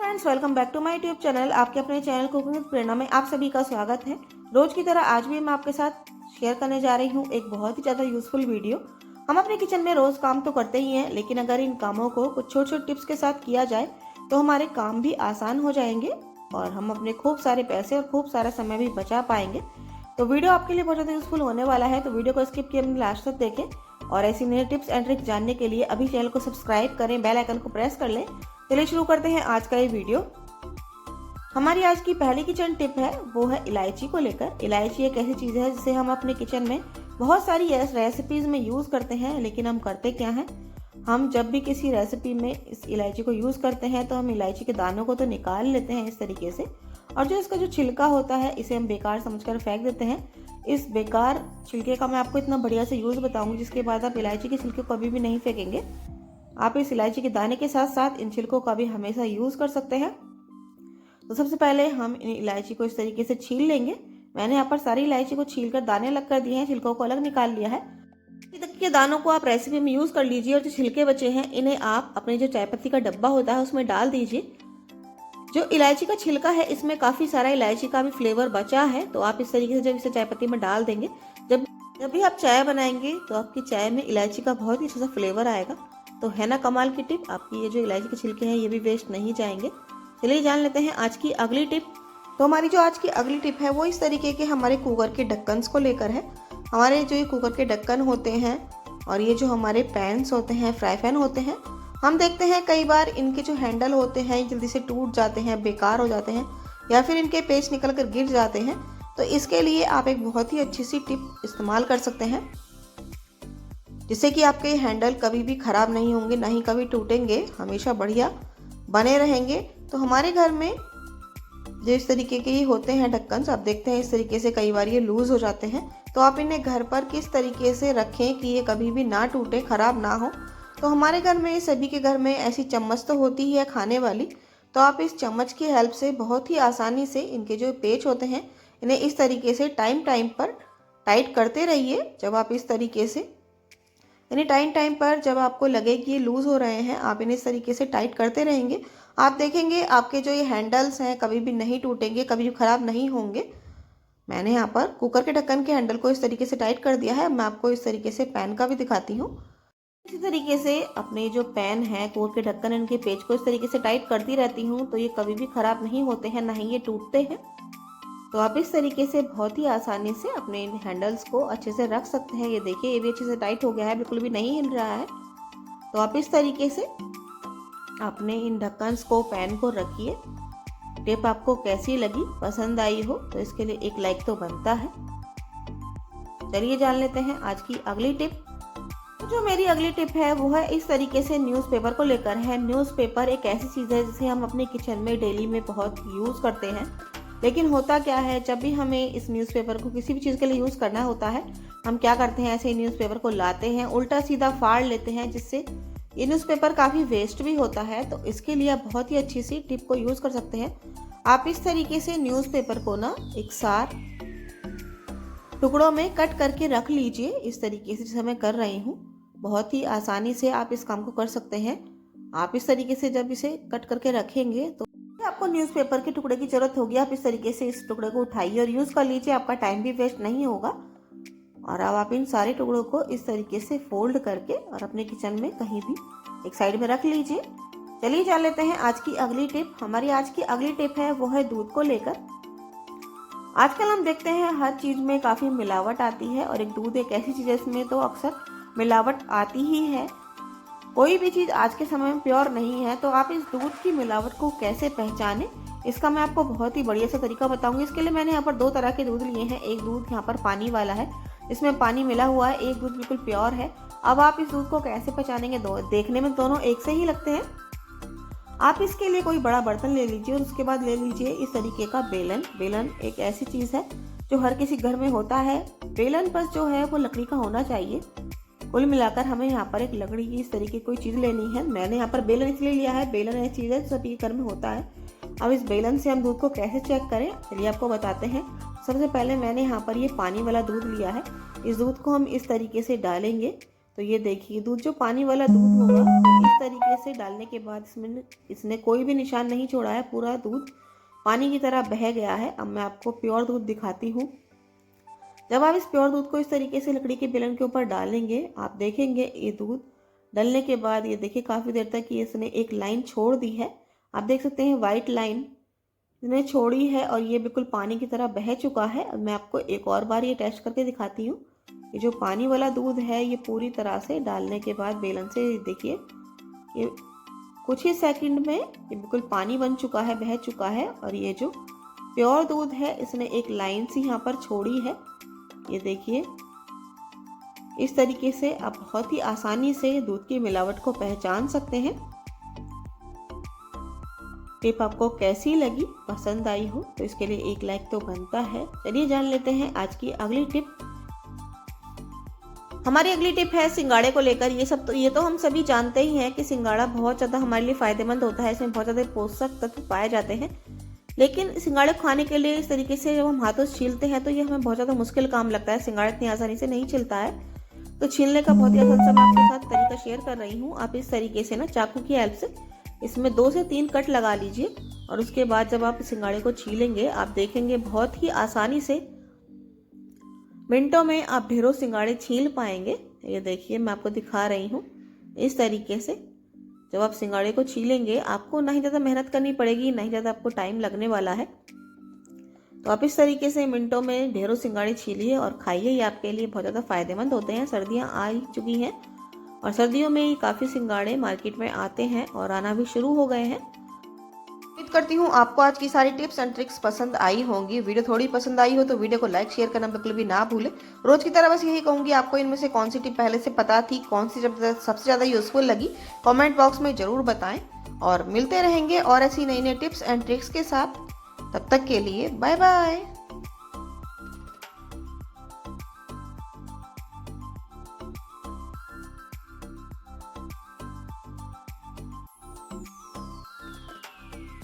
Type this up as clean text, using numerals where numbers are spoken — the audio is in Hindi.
Friends, welcome back to my YouTube channel. आपके अपने चैनल कुकिंग विद प्रेरणा में आप सभी का स्वागत है। रोज की तरह आज भी मैं आपके साथ शेयर करने जा रही हूँ एक बहुत ही ज़्यादा यूजफुल वीडियो। हम अपने किचन में रोज काम तो करते ही हैं, लेकिन अगर इन कामों को कुछ छोटे छोटे टिप्स के साथ किया जाए तो हमारे काम भी आसान हो जाएंगे और हम अपने खूब सारे पैसे और खूब सारा समय भी बचा पाएंगे। तो वीडियो आपके लिए बहुत ज़्यादा यूजफुल होने वाला है, तो वीडियो को स्किप किए लास्ट तक देखें और ऐसी नई टिप्स एंड ट्रिक्स जानने के लिए अभी चैनल को सब्सक्राइब करें, बेल आइकन को प्रेस कर लें। चलिए शुरू करते हैं आज का ये वीडियो। हमारी आज की पहली किचन टिप है वो है इलायची को लेकर। इलायची एक ऐसी चीज़ है जिसे हम अपने किचन में बहुत सारी रेसिपीज में यूज़ करते हैं, लेकिन हम करते क्या हैं, हम जब भी किसी रेसिपी में इस इलायची को यूज़ करते हैं तो हम इलायची के दानों को तो निकाल लेते हैं इस तरीके से, और जो इसका जो छिलका होता है इसे हम बेकार समझकर फेंक देते हैं। इस बेकार छिलके का मैं आपको इतना बढ़िया से यूज़ बताऊंगी जिसके बाद आप इलायची के छिलके को कभी भी नहीं फेंकेंगे। आप इस इलायची के दाने के साथ साथ इन छिलकों का भी हमेशा यूज़ कर सकते हैं। तो सबसे पहले हम इन इलायची को इस तरीके से छील लेंगे। मैंने यहाँ पर सारी इलायची को छील कर दाने अलग कर दिए हैं, छिलकों को अलग निकाल लिया है। के दानों को आप रेसिपी में यूज़ कर लीजिए और जो छिलके बचे हैं इन्हें आप अपने जो चाय पत्ती का डब्बा होता है उसमें डाल दीजिए। जो इलायची का छिलका है इसमें काफ़ी सारा इलायची का भी फ्लेवर बचा है, तो आप इस तरीके से जब इसे चाय पत्ती में डाल देंगे, जब भी आप चाय बनाएंगे तो आपकी चाय में इलायची का बहुत ही अच्छा सा फ्लेवर आएगा। तो है ना कमाल की टिप। आपकी ये जो इलायची के छिलके हैं ये भी वेस्ट नहीं जाएंगे। चलिए जान लेते हैं आज की अगली टिप। तो हमारी जो आज की अगली टिप है वो इस तरीके के हमारे कुकर के ढक्कन्स को लेकर है। हमारे जो ये कुकर के ढक्कन होते हैं और ये जो हमारे पैन्स होते हैं, फ्राई पैन होते हैं, हम देखते हैं कई बार इनके जो हैंडल होते हैं जल्दी से टूट जाते हैं, बेकार हो जाते हैं, या फिर इनके पेच निकल कर गिर जाते हैं। तो इसके लिए आप एक बहुत ही अच्छी सी टिप इस्तेमाल कर सकते हैं, जिससे कि आपके हैंडल कभी भी ख़राब नहीं होंगे, ना ही कभी टूटेंगे, हमेशा बढ़िया बने रहेंगे। तो हमारे घर में जो इस तरीके के ये होते हैं ढक्कन, आप देखते हैं इस तरीके से कई बार ये लूज़ हो जाते हैं। तो आप इन्हें घर पर किस तरीके से रखें कि ये कभी भी ना टूटे, ख़राब ना हो। तो हमारे घर में, सभी के घर में ऐसी चम्मच तो होती ही है खाने वाली, तो आप इस चम्मच की हेल्प से बहुत ही आसानी से इनके जो पेच होते हैं इन्हें इस तरीके से टाइम पर टाइट करते रहिए। जब आप इस तरीके से यानी टाइम पर जब आपको लगे कि ये लूज़ हो रहे हैं, आप इन्हें इस तरीके से टाइट करते रहेंगे, आप देखेंगे आपके जो ये हैंडल्स हैं कभी भी नहीं टूटेंगे, कभी भी ख़राब नहीं होंगे। मैंने यहाँ पर कुकर के ढक्कन के हैंडल को इस तरीके से टाइट कर दिया है। मैं आपको इस तरीके से पैन का भी दिखाती हूँ। इसी तरीके से अपने जो पैन है, कुकर के ढक्कन, इनके पेच को इस तरीके से टाइट करती रहती हूँ, तो ये कभी भी ख़राब नहीं होते हैं, ना ही ये टूटते हैं। तो आप इस तरीके से बहुत ही आसानी से अपने इन हैंडल्स को अच्छे से रख सकते हैं। ये देखिए ये भी अच्छे से टाइट हो गया है, बिल्कुल भी नहीं हिल रहा है। तो आप इस तरीके से अपने इन ढक्कन्स को, पैन को रखिए। टिप आपको कैसी लगी, पसंद आई हो तो इसके लिए एक लाइक तो बनता है। चलिए जान लेते हैं आज की अगली टिप। तो जो मेरी अगली टिप है वो है इस तरीके से न्यूज़पेपर को लेकर है। न्यूज़पेपर एक ऐसी चीज़ है जिसे हम अपने किचन में डेली में बहुत यूज़ करते हैं, लेकिन होता क्या है, जब भी हमें इस न्यूज़पेपर को किसी भी चीज़ के लिए यूज़ करना होता है, हम क्या करते हैं, ऐसे न्यूज़पेपर को लाते हैं, उल्टा सीधा फाड़ लेते हैं, जिससे ये न्यूज़पेपर काफ़ी वेस्ट भी होता है। तो इसके लिए आप बहुत ही अच्छी सी टिप को यूज़ कर सकते हैं। आप इस तरीके से न्यूज़पेपर को ना एकसार टुकड़ों में कट करके रख लीजिए, इस तरीके से जैसे मैं कर रही हूँ। बहुत ही आसानी से आप इस काम को कर सकते हैं। आप इस तरीके से जब इसे कट करके रखेंगे तो आपको न्यूज़पेपर के टुकड़े की जरूरत होगी। आप इस तरीके से इस टुकड़े को उठाइए और यूज़ कर लीजिए, आपका टाइम भी वेस्ट नहीं होगा। और अब आप इन सारे टुकड़ों को इस तरीके से फोल्ड करके और अपने किचन में कहीं भी एक साइड में रख लीजिए। चलिए जान लेते हैं आज की अगली टिप। हमारी आज की अगली टिप है वो है दूध को लेकर। आजकल हम देखते हैं हर चीज़ में काफ़ी मिलावट आती है, और एक दूध एक ऐसी चीज़ है इसमें तो अक्सर मिलावट आती ही है। कोई भी चीज़ आज के समय में प्योर नहीं है। तो आप इस दूध की मिलावट को कैसे पहचानें, इसका मैं आपको बहुत ही बढ़िया सा तरीका बताऊंगी। इसके लिए मैंने यहाँ पर दो तरह के दूध लिए हैं। एक दूध यहाँ पर पानी वाला है, इसमें पानी मिला हुआ है, एक दूध बिल्कुल प्योर है। अब आप इस दूध को कैसे पहचानेंगे, देखने में दोनों एक से ही लगते हैं। आप इसके लिए कोई बड़ा बर्तन ले लीजिए और उसके बाद ले लीजिए इस तरीके का बेलन। बेलन एक ऐसी चीज़ है जो हर किसी घर में होता है। बेलन बस जो है वो लकड़ी का होना चाहिए। कुल मिलाकर हमें यहाँ पर एक लकड़ी की इस तरीके कोई चीज़ लेनी है। मैंने यहाँ पर बेलन इसलिए लिया है, बेलन ऐसी चीज़ है सभी घर में होता है। अब इस बेलन से हम दूध को कैसे चेक करें, चलिए आपको बताते हैं। सबसे पहले मैंने यहाँ पर ये पानी वाला दूध लिया है। इस दूध को हम इस तरीके से डालेंगे तो ये देखिए दूध, जो पानी वाला दूध होगा, तो इस तरीके से डालने के बाद इसने कोई भी निशान नहीं छोड़ा है, पूरा दूध पानी की तरह बह गया है। अब मैं आपको प्योर दूध दिखाती हूँ। जब आप इस प्योर दूध को इस तरीके से लकड़ी के बेलन के ऊपर डालेंगे, आप देखेंगे ये दूध डलने के बाद ये देखिए काफ़ी देर तक ये इसने एक लाइन छोड़ दी है। आप देख सकते हैं वाइट लाइन इसने छोड़ी है और ये बिल्कुल पानी की तरह बह चुका है। अब मैं आपको एक और बार ये टेस्ट करके दिखाती हूँ। ये जो पानी वाला दूध है ये पूरी तरह से डालने के बाद बेलन से देखिए ये कुछ ही सेकंड में ये बिल्कुल पानी बन चुका है, बह चुका है। और ये जो प्योर दूध है इसने एक लाइन सी यहाँ पर छोड़ी है। ये देखिए इस तरीके से आप बहुत ही आसानी से दूध की मिलावट को पहचान सकते हैं। टिप आपको कैसी लगी, पसंद आई हो तो इसके लिए एक लाइक तो बनता है। चलिए जान लेते हैं आज की अगली टिप। हमारी अगली टिप है सिंगाड़े को लेकर। ये तो हम सभी जानते ही हैं कि सिंगाड़ा बहुत ज़्यादा हमारे लिए फ़ायदेमंद होता है, इसमें बहुत ज़्यादा पोषक तत्व पाए जाते हैं। लेकिन सिंगाड़े खाने के लिए इस तरीके से जब हम हाथों से छीलते हैं तो ये हमें बहुत ज़्यादा मुश्किल काम लगता है। सिंगाड़ा इतनी आसानी से नहीं छिलता है, तो छीलने का बहुत ही आसान सा मैं आपके साथ तरीका शेयर कर रही हूँ। आप इस तरीके से ना चाकू की हेल्प से इसमें 2 से 3 कट लगा लीजिए और उसके बाद जब आप सिंगाड़े को छीलेंगे आप देखेंगे बहुत ही आसानी से मिनटों में आप ढेरों सिंगाड़े छील पाएंगे। ये देखिए मैं आपको दिखा रही हूँ। इस तरीके से जब आप सिंगाड़े को छीलेंगे आपको ना ही ज़्यादा मेहनत करनी पड़ेगी, ना ही ज़्यादा आपको टाइम लगने वाला है। तो आप इस तरीके से मिनटों में ढेरों सिंगाड़े छीलिए और खाइए। ये आपके लिए बहुत ज़्यादा फायदेमंद होते हैं। सर्दियाँ आ ही चुकी हैं और सर्दियों में काफ़ी सिंगाड़े मार्केट में आते हैं और आना भी शुरू हो गए हैं। उम्मीद करती हूँ आपको आज की सारी टिप्स एंड ट्रिक्स पसंद आई होंगी। वीडियो थोड़ी पसंद आई हो तो वीडियो को लाइक शेयर करना बिल्कुल भी ना भूलें। रोज की तरह बस यही कहूँगी, आपको इनमें से कौन सी टिप पहले से पता थी, कौन सी सबसे ज़्यादा यूजफुल लगी, कमेंट बॉक्स में ज़रूर बताएं। और मिलते रहेंगे और ऐसी नई नई टिप्स एंड ट्रिक्स के साथ। तब तक के लिए बाय बाय।